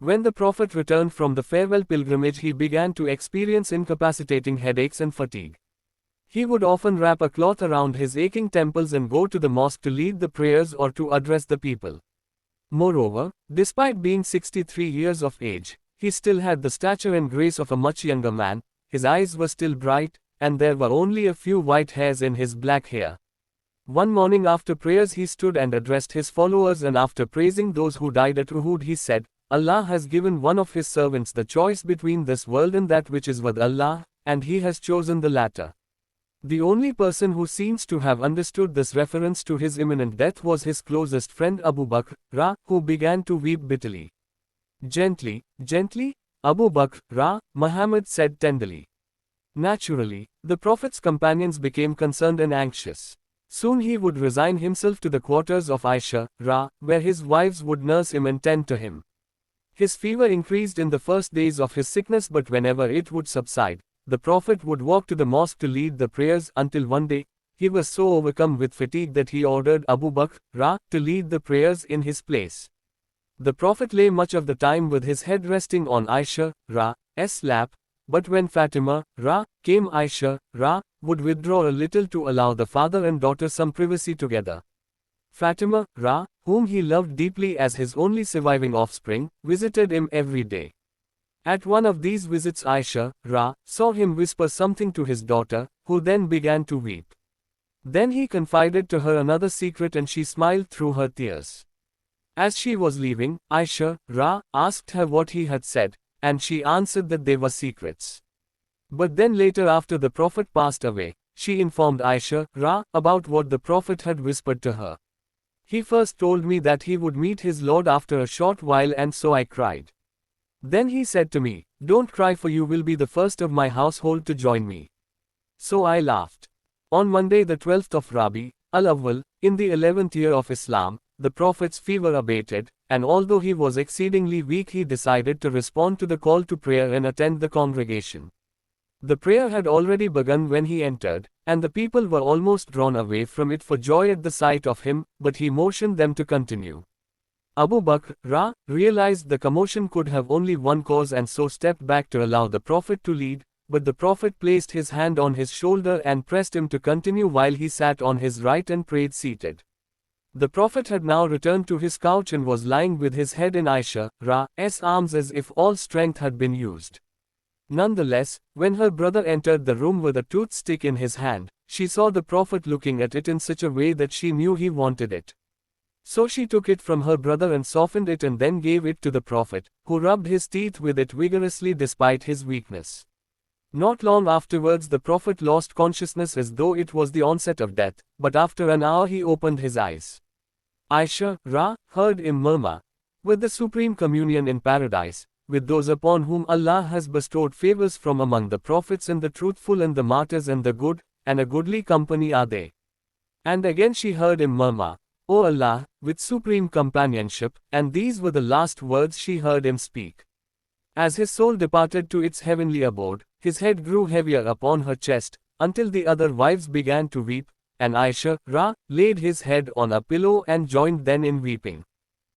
When the Prophet returned from the farewell pilgrimage, he began to experience incapacitating headaches and fatigue. He would often wrap a cloth around his aching temples and go to the mosque to lead the prayers or to address the people. Moreover, despite being 63 years of age, he still had the stature and grace of a much younger man, his eyes were still bright, and there were only a few white hairs in his black hair. One morning after prayers he stood and addressed his followers, and after praising those who died at Uhud he said, Allah has given one of his servants the choice between this world and that which is with Allah, and he has chosen the latter. The only person who seems to have understood this reference to his imminent death was his closest friend Abu Bakr, who began to weep bitterly. Gently, gently, Abu Bakr, Muhammad said tenderly. Naturally, the Prophet's companions became concerned and anxious. Soon he would resign himself to the quarters of Aisha, where his wives would nurse him and tend to him. His fever increased in the first days of his sickness, but whenever it would subside, the Prophet would walk to the mosque to lead the prayers until one day, he was so overcome with fatigue that he ordered Abu Bakr, to lead the prayers in his place. The Prophet lay much of the time with his head resting on Aisha's lap, but when Fatima, came, Aisha, would withdraw a little to allow the father and daughter some privacy together. Fatima, whom he loved deeply as his only surviving offspring, visited him every day. At one of these visits Aisha, saw him whisper something to his daughter, who then began to weep. Then he confided to her another secret and she smiled through her tears. As she was leaving, Aisha, asked her what he had said, and she answered that they were secrets. But then later, after the Prophet passed away, she informed Aisha, about what the Prophet had whispered to her. He first told me that he would meet his Lord after a short while, and so I cried. Then he said to me, "Don't cry, for you will be the first of my household to join me." So I laughed. On Monday the 12th of Rabi al-Awwal, in the 11th year of Islam, the Prophet's fever abated, and although he was exceedingly weak, he decided to respond to the call to prayer and attend the congregation. The prayer had already begun when he entered, and the people were almost drawn away from it for joy at the sight of him, but he motioned them to continue. Abu Bakr, realized the commotion could have only one cause and so stepped back to allow the Prophet to lead, but the Prophet placed his hand on his shoulder and pressed him to continue while he sat on his right and prayed seated. The Prophet had now returned to his couch and was lying with his head in Aisha's arms as if all strength had been used. Nonetheless, when her brother entered the room with a toothstick in his hand, she saw the Prophet looking at it in such a way that she knew he wanted it. So she took it from her brother and softened it and then gave it to the Prophet, who rubbed his teeth with it vigorously despite his weakness. Not long afterwards the Prophet lost consciousness as though it was the onset of death, but after an hour he opened his eyes. Aisha, heard him murmur, "With the supreme communion in paradise, with those upon whom Allah has bestowed favors from among the prophets and the truthful and the martyrs and the good, and a goodly company are they." And again she heard him murmur, "O Allah, with supreme companionship," and these were the last words she heard him speak. As his soul departed to its heavenly abode, his head grew heavier upon her chest, until the other wives began to weep, and Aisha, laid his head on a pillow and joined then in weeping.